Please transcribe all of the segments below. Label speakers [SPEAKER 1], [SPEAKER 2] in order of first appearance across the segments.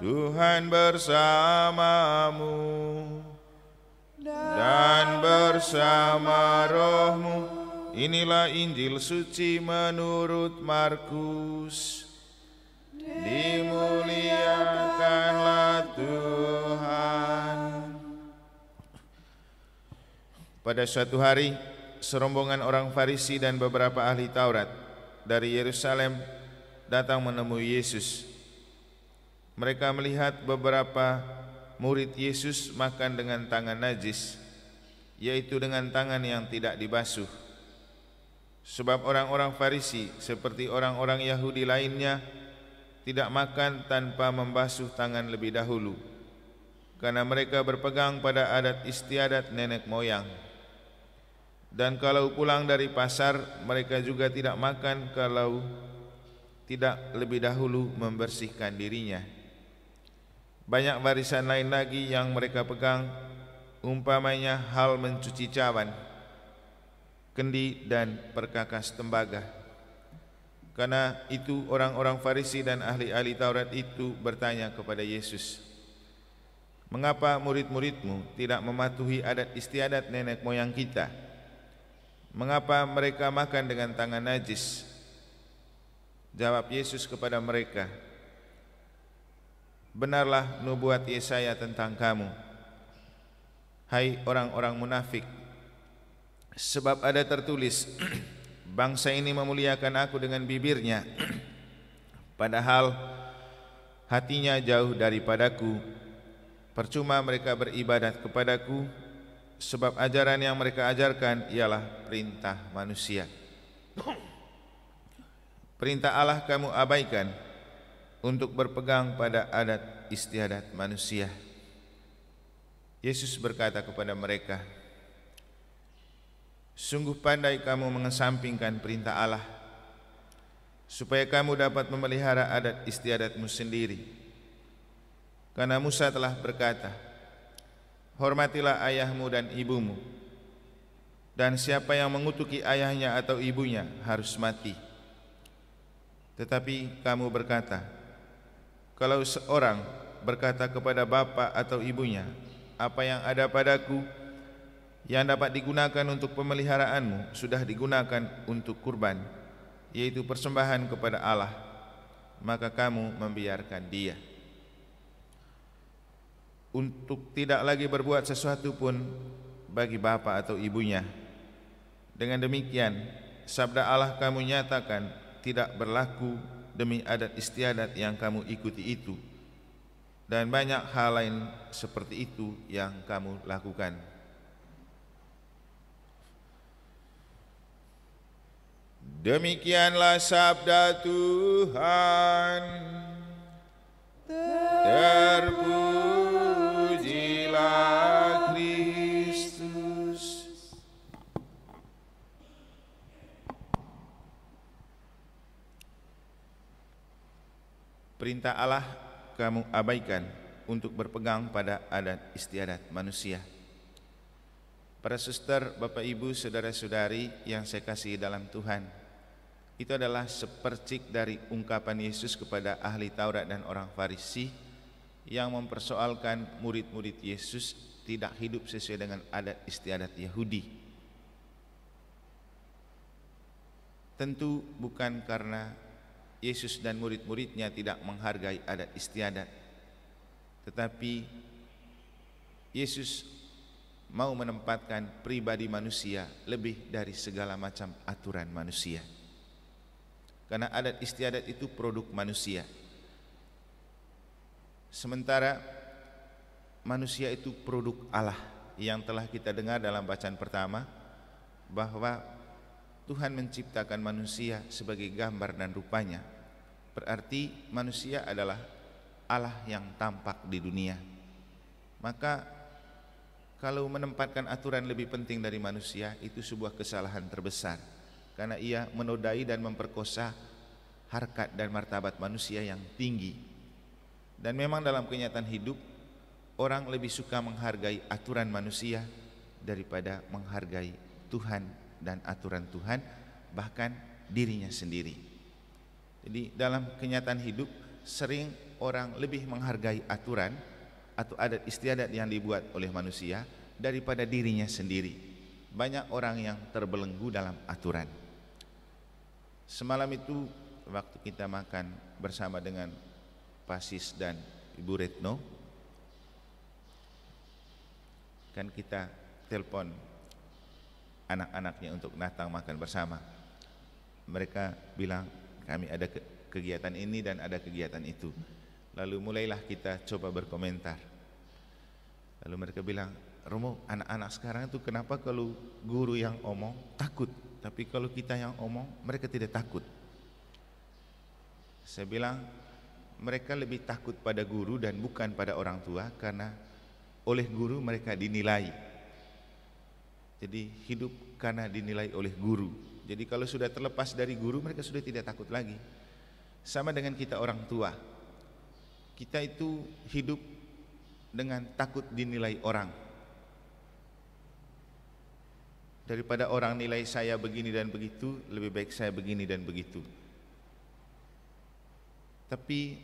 [SPEAKER 1] Tuhan bersamamu dan bersama rohmu. Inilah Injil suci menurut Markus. Dimuliakanlah Tuhan. Pada suatu hari, serombongan orang Farisi dan beberapa ahli Taurat dari Yerusalem datang menemui Yesus. Mereka melihat beberapa murid Yesus makan dengan tangan najis, yaitu dengan tangan yang tidak dibasuh. Sebab orang-orang Farisi seperti orang-orang Yahudi lainnya tidak makan tanpa membasuh tangan lebih dahulu, karena mereka berpegang pada adat istiadat nenek moyang. Dan kalau pulang dari pasar, mereka juga tidak makan kalau tidak lebih dahulu membersihkan dirinya. Banyak warisan lain lagi yang mereka pegang, umpamanya hal mencuci cawan, kendi dan perkakas tembaga. Karena itu orang-orang Farisi dan ahli-ahli Taurat itu bertanya kepada Yesus, "Mengapa murid-muridmu tidak mematuhi adat istiadat nenek moyang kita? Mengapa mereka makan dengan tangan najis?" Jawab Yesus kepada mereka, "Benarlah nubuat Yesaya tentang kamu, hai orang-orang munafik. Sebab ada tertulis, bangsa ini memuliakan aku dengan bibirnya, padahal hatinya jauh daripadaku. Percuma mereka beribadat kepadaku, sebab ajaran yang mereka ajarkan ialah perintah manusia. Perintah Allah kamu abaikan untuk berpegang pada adat istiadat manusia." Yesus berkata kepada mereka, "Sungguh pandai kamu mengesampingkan perintah Allah, supaya kamu dapat memelihara adat istiadatmu sendiri. Karena Musa telah berkata, hormatilah ayahmu dan ibumu, dan siapa yang mengutuki ayahnya atau ibunya harus mati. Tetapi kamu berkata, kalau seorang berkata kepada bapa atau ibunya, apa yang ada padaku yang dapat digunakan untuk pemeliharaanmu sudah digunakan untuk kurban, yaitu persembahan kepada Allah, maka kamu membiarkan dia. Untuk tidak lagi berbuat sesuatu pun bagi bapa atau ibunya. Dengan demikian, sabda Allah kamu nyatakan tidak berlaku demi adat istiadat yang kamu ikuti itu, dan banyak hal lain seperti itu yang kamu lakukan." Demikianlah sabda Tuhan. Terpujilah Kristus. Perintah Allah kamu abaikan untuk berpegang pada adat istiadat manusia. Para suster, Bapak Ibu, saudara-saudari yang saya kasihi dalam Tuhan, itu adalah sepercik dari ungkapan Yesus kepada ahli Taurat dan orang Farisi yang mempersoalkan murid-murid Yesus tidak hidup sesuai dengan adat istiadat Yahudi. Tentu bukan karena Yesus dan murid-muridnya tidak menghargai adat istiadat, tetapi Yesus mau menempatkan pribadi manusia lebih dari segala macam aturan manusia. Karena adat istiadat itu produk manusia, sementara manusia itu produk Allah. Yang telah kita dengar dalam bacaan pertama, bahwa Tuhan menciptakan manusia sebagai gambar dan rupanya. Berarti manusia adalah Allah yang tampak di dunia. Maka kalau menempatkan aturan lebih penting dari manusia, itu sebuah kesalahan terbesar, karena ia menodai dan memperkosa harkat dan martabat manusia yang tinggi. Dan memang dalam kenyataan hidup, orang lebih suka menghargai aturan manusia daripada menghargai Tuhan dan aturan Tuhan, bahkan dirinya sendiri. Jadi dalam kenyataan hidup sering orang lebih menghargai aturan atau adat istiadat yang dibuat oleh manusia daripada dirinya sendiri. Banyak orang yang terbelenggu dalam aturan. Semalam itu waktu kita makan bersama dengan Pasis dan Ibu Retno, kan kita telepon anak-anaknya untuk datang makan bersama. Mereka bilang kami ada kegiatan ini dan ada kegiatan itu. Lalu mulailah kita coba berkomentar. Lalu mereka bilang, Romo, anak-anak sekarang itu kenapa kalau guru yang omong takut, tapi kalau kita yang omong mereka tidak takut. Saya bilang mereka lebih takut pada guru dan bukan pada orang tua, karena oleh guru mereka dinilai. Jadi hidup karena dinilai oleh guru. Jadi kalau sudah terlepas dari guru, mereka sudah tidak takut lagi. Sama dengan kita orang tua, kita itu hidup dengan takut dinilai orang. Daripada orang nilai saya begini dan begitu, lebih baik saya begini dan begitu. Tapi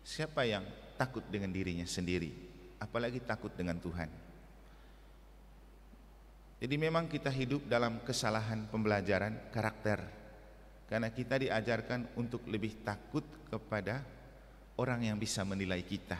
[SPEAKER 1] siapa yang takut dengan dirinya sendiri, apalagi takut dengan Tuhan? Jadi memang kita hidup dalam kesalahan pembelajaran karakter, karena kita diajarkan untuk lebih takut kepada orang yang bisa menilai kita.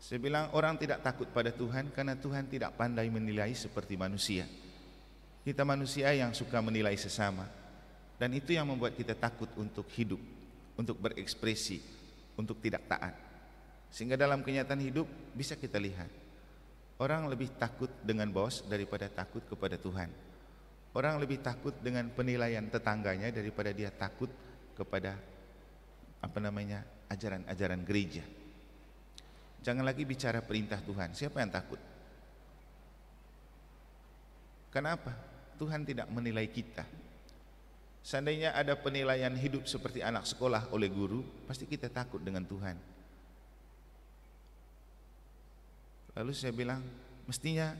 [SPEAKER 1] Saya bilang orang tidak takut pada Tuhan karena Tuhan tidak pandai menilai seperti manusia. Kita manusia yang suka menilai sesama, dan itu yang membuat kita takut untuk hidup, untuk berekspresi, untuk tidak taat. Sehingga dalam kenyataan hidup bisa kita lihat, orang lebih takut dengan bos daripada takut kepada Tuhan. Orang lebih takut dengan penilaian tetangganya daripada dia takut kepada ajaran-ajaran gereja. Jangan lagi bicara perintah Tuhan. Siapa yang takut? Kenapa? Tuhan tidak menilai kita. Seandainya ada penilaian hidup seperti anak sekolah oleh guru, pasti kita takut dengan Tuhan. Lalu saya bilang, mestinya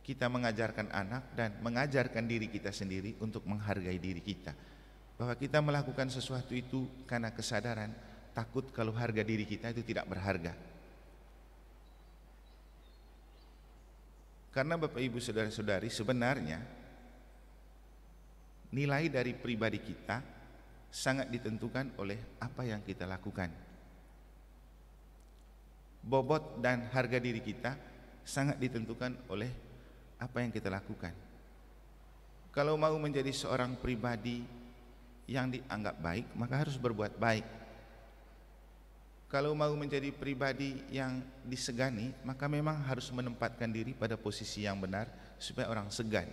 [SPEAKER 1] kita mengajarkan anak dan mengajarkan diri kita sendiri untuk menghargai diri kita, bahwa kita melakukan sesuatu itu karena kesadaran takut kalau harga diri kita itu tidak berharga. Karena Bapak Ibu Saudara-saudari, sebenarnya nilai dari pribadi kita sangat ditentukan oleh apa yang kita lakukan. Bobot dan harga diri kita sangat ditentukan oleh apa yang kita lakukan. Kalau mau menjadi seorang pribadi yang dianggap baik, maka harus berbuat baik. Kalau mau menjadi pribadi yang disegani, maka memang harus menempatkan diri pada posisi yang benar supaya orang segan.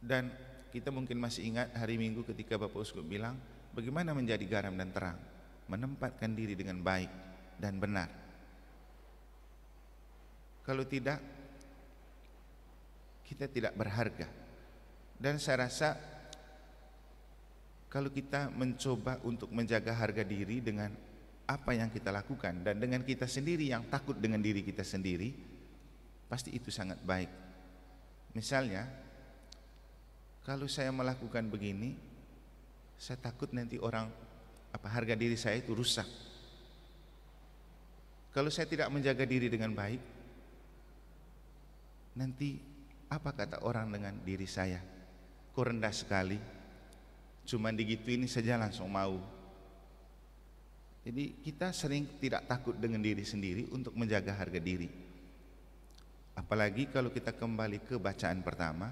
[SPEAKER 1] Dan kita mungkin masih ingat hari Minggu ketika Bapak Uskup bilang, bagaimana menjadi garam dan terang, menempatkan diri dengan baik dan benar. Kalau tidak, kita tidak berharga. Dan saya rasa kalau kita mencoba untuk menjaga harga diri dengan apa yang kita lakukan dan dengan kita sendiri yang takut dengan diri kita sendiri, pasti itu sangat baik. Misalnya, kalau saya melakukan begini, saya takut nanti harga diri saya itu rusak. Kalau saya tidak menjaga diri dengan baik, nanti apa kata orang dengan diri saya? Kok rendah sekali, cuman digituin saja langsung mau. Jadi kita sering tidak takut dengan diri sendiri untuk menjaga harga diri. Apalagi kalau kita kembali ke bacaan pertama,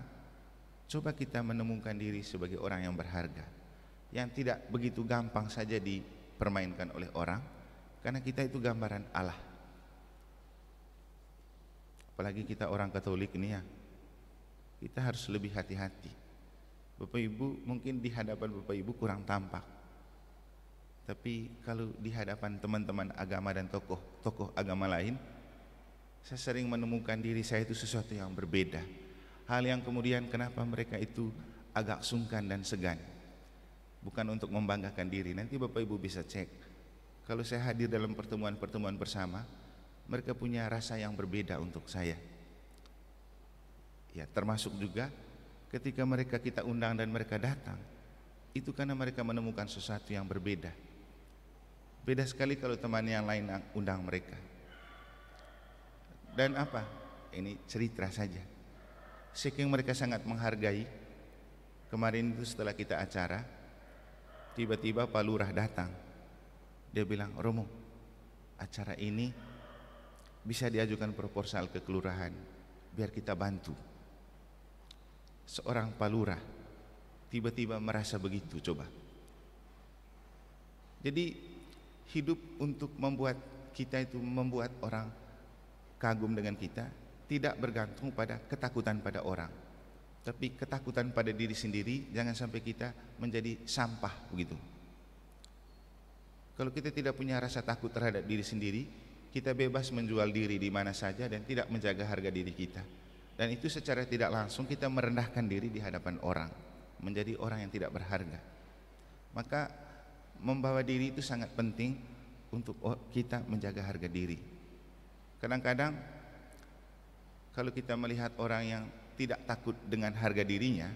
[SPEAKER 1] coba kita menemukan diri sebagai orang yang berharga, yang tidak begitu gampang saja dipermainkan oleh orang, karena kita itu gambaran Allah. Apalagi kita orang Katolik ini ya, kita harus lebih hati-hati. Bapak Ibu mungkin di hadapan Bapak Ibu kurang tampak, tapi kalau di hadapan teman-teman agama dan tokoh agama lain, saya sering menemukan diri saya itu sesuatu yang berbeda. Hal yang kemudian kenapa mereka itu agak sungkan dan segan. Bukan untuk membanggakan diri. Nanti Bapak Ibu bisa cek. Kalau saya hadir dalam pertemuan-pertemuan bersama, mereka punya rasa yang berbeda untuk saya. Ya, termasuk juga ketika kita undang dan mereka datang,
[SPEAKER 2] Itu karena mereka menemukan sesuatu yang berbeda. Beda sekali kalau teman yang lain undang mereka. Dan apa? Ini cerita saja. Saking mereka sangat menghargai, kemarin itu setelah kita acara, tiba-tiba Pak Lurah datang. Dia bilang, Romo, acara ini bisa diajukan proposal ke kelurahan, biar kita bantu. Seorang Pak Lurah tiba-tiba merasa begitu, coba. Jadi hidup untuk membuat kita itu, membuat orang kagum dengan kita, tidak bergantung pada ketakutan pada orang, tapi ketakutan pada diri sendiri. Jangan sampai kita menjadi sampah begitu. Kalau kita tidak punya rasa takut terhadap diri sendiri, kita bebas menjual diri di mana saja dan tidak menjaga harga diri kita. Dan itu secara tidak langsung kita merendahkan diri di hadapan orang, menjadi orang yang tidak berharga. Maka membawa diri itu sangat penting untuk kita menjaga harga diri. Kadang-kadang kalau kita melihat orang yang tidak takut dengan harga dirinya,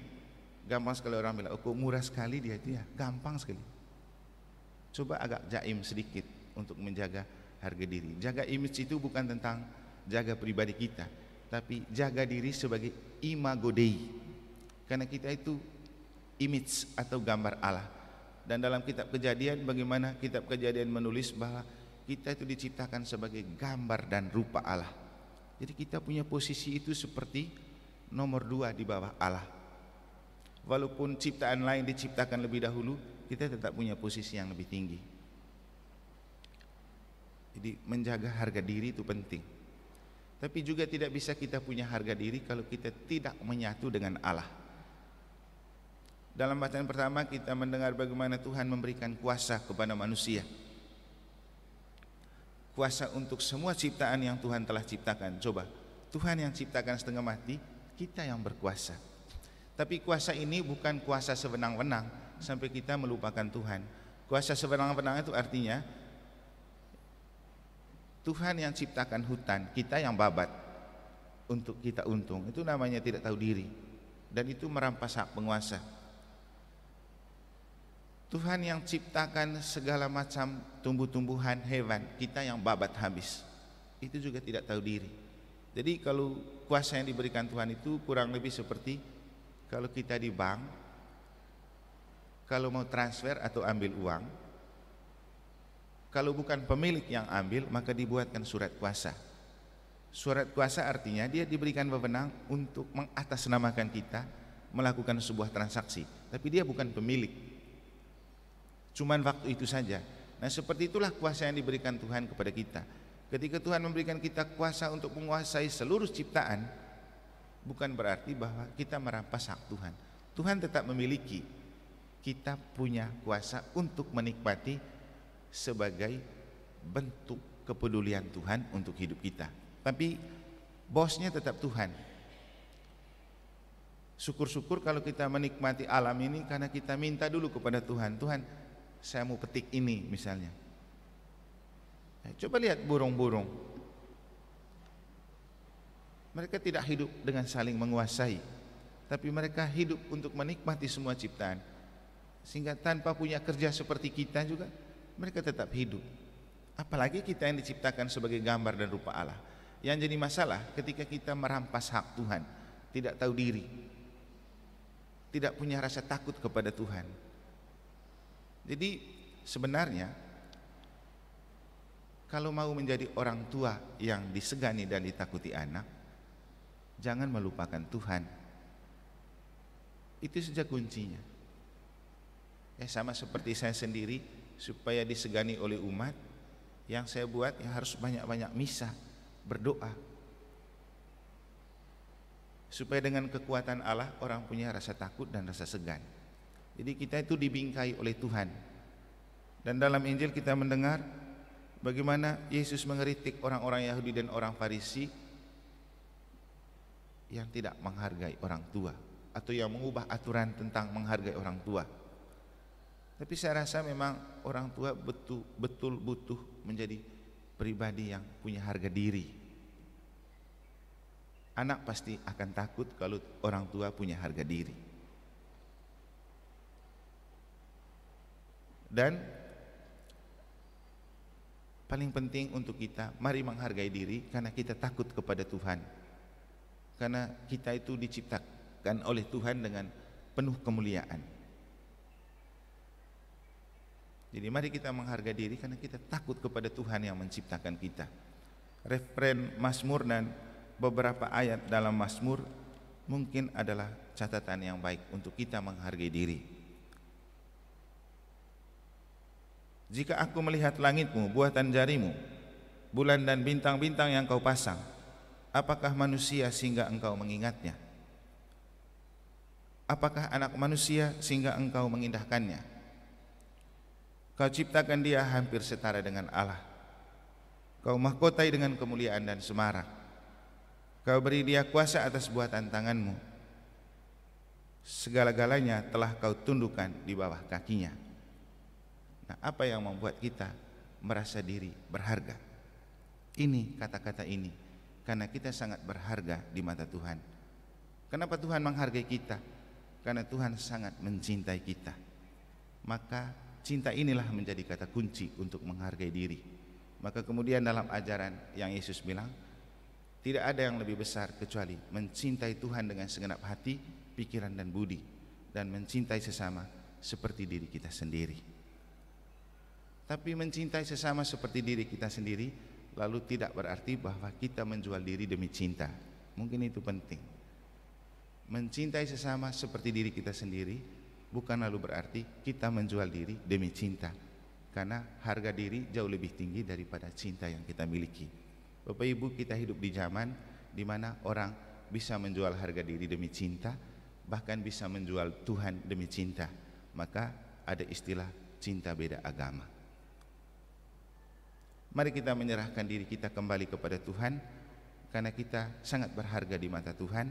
[SPEAKER 2] gampang sekali orang bilang, oh kok murah sekali dia itu ya, gampang sekali. Coba agak jaim sedikit untuk menjaga harga diri. Jaga image itu bukan tentang jaga pribadi kita, tapi jaga diri sebagai imago Dei. Karena kita itu image atau gambar Allah. Dan dalam kitab Kejadian, bagaimana kitab Kejadian menulis bahwa kita itu diciptakan sebagai gambar dan rupa Allah. Jadi kita punya posisi itu seperti nomor 2 di bawah Allah. Walaupun ciptaan lain diciptakan lebih dahulu, kita tetap punya posisi yang lebih tinggi. Jadi menjaga harga diri itu penting. Tapi juga tidak bisa kita punya harga diri kalau kita tidak menyatu dengan Allah. Dalam bacaan pertama kita mendengar bagaimana Tuhan memberikan kuasa kepada manusia. Kuasa untuk semua ciptaan yang Tuhan telah ciptakan. Coba, Tuhan yang ciptakan setengah mati, kita yang berkuasa. Tapi kuasa ini bukan kuasa sewenang-wenang sampai kita melupakan Tuhan. Kuasa sewenang-wenang itu artinya Tuhan yang ciptakan hutan, kita yang babat untuk kita untung. Itu namanya tidak tahu diri, dan itu merampas hak penguasa. Tuhan yang ciptakan segala macam tumbuh-tumbuhan, hewan, kita yang babat habis. Itu juga tidak tahu diri. Jadi kalau kuasa yang diberikan Tuhan itu kurang lebih seperti kalau kita di bank, kalau mau transfer atau ambil uang, kalau bukan pemilik yang ambil, maka dibuatkan surat kuasa. Surat kuasa artinya dia diberikan wewenang untuk mengatasnamakan kita melakukan sebuah transaksi, tapi dia bukan pemilik. Cuman waktu itu saja. Nah, seperti itulah kuasa yang diberikan Tuhan kepada kita. Ketika Tuhan memberikan kita kuasa untuk menguasai seluruh ciptaan, bukan berarti bahwa kita merampas hak Tuhan. Tuhan tetap memiliki. Kita punya kuasa untuk menikmati sebagai bentuk kepedulian Tuhan untuk hidup kita. Tapi bosnya tetap Tuhan. Syukur-syukur kalau kita menikmati alam ini karena kita minta dulu kepada Tuhan. Tuhan, saya mau petik ini misalnya. Coba lihat burung-burung. Mereka tidak hidup dengan saling menguasai, tapi mereka hidup untuk menikmati semua ciptaan. Sehingga tanpa punya kerja seperti kita juga, mereka tetap hidup. Apalagi kita yang diciptakan sebagai gambar dan rupa Allah. Yang jadi masalah ketika kita merampas hak Tuhan, tidak tahu diri, tidak punya rasa takut kepada Tuhan. Jadi sebenarnya kalau mau menjadi orang tua yang disegani dan ditakuti anak, jangan melupakan Tuhan. Itu saja kuncinya. Sama seperti saya sendiri, supaya disegani oleh umat, yang saya buat ya harus banyak-banyak misa, berdoa, supaya dengan kekuatan Allah orang punya rasa takut dan rasa segan. Jadi kita itu dibingkai oleh Tuhan. Dan dalam Injil kita mendengar bagaimana Yesus mengkritik orang-orang Yahudi dan orang Farisi yang tidak menghargai orang tua, atau yang mengubah aturan tentang menghargai orang tua. Tapi saya rasa memang orang tua betul butuh menjadi pribadi yang punya harga diri. Anak pasti akan takut kalau orang tua punya harga diri. Dan paling penting untuk kita, mari menghargai diri karena kita takut kepada Tuhan. Karena kita itu diciptakan oleh Tuhan dengan penuh kemuliaan. Jadi mari kita menghargai diri karena kita takut kepada Tuhan yang menciptakan kita. Referen Mazmur dan beberapa ayat dalam Mazmur mungkin adalah catatan yang baik untuk kita menghargai diri. Jika aku melihat langitmu, buatan jarimu, bulan dan bintang-bintang yang kau pasang, apakah manusia sehingga engkau mengingatnya? Apakah anak manusia sehingga engkau mengindahkannya? Kau ciptakan dia hampir setara dengan Allah. Kau mahkotai dengan kemuliaan dan semarak. Kau beri dia kuasa atas buatan tanganmu. Segala-galanya telah kau tundukkan di bawah kakinya. Nah, apa yang membuat kita merasa diri berharga? Ini kata-kata ini, karena kita sangat berharga di mata Tuhan. Kenapa Tuhan menghargai kita? Karena Tuhan sangat mencintai kita. Maka cinta inilah menjadi kata kunci untuk menghargai diri. Maka kemudian dalam ajaran yang Yesus bilang, tidak ada yang lebih besar kecuali mencintai Tuhan dengan segenap hati, pikiran dan budi, dan mencintai sesama seperti diri kita sendiri. Tapi mencintai sesama seperti diri kita sendiri lalu tidak berarti bahwa kita menjual diri demi cinta. Mungkin itu penting. Mencintai sesama seperti diri kita sendiri bukan lalu berarti kita menjual diri demi cinta, karena harga diri jauh lebih tinggi daripada cinta yang kita miliki. Bapak Ibu, kita hidup di zaman di mana orang bisa menjual harga diri demi cinta, bahkan bisa menjual Tuhan demi cinta. Maka ada istilah cinta beda agama. Mari kita menyerahkan diri kita kembali kepada Tuhan, karena kita sangat berharga di mata Tuhan.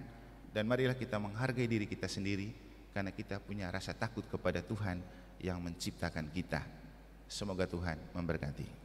[SPEAKER 2] Dan marilah kita menghargai diri kita sendiri, karena kita punya rasa takut kepada Tuhan yang menciptakan kita. Semoga Tuhan memberkati.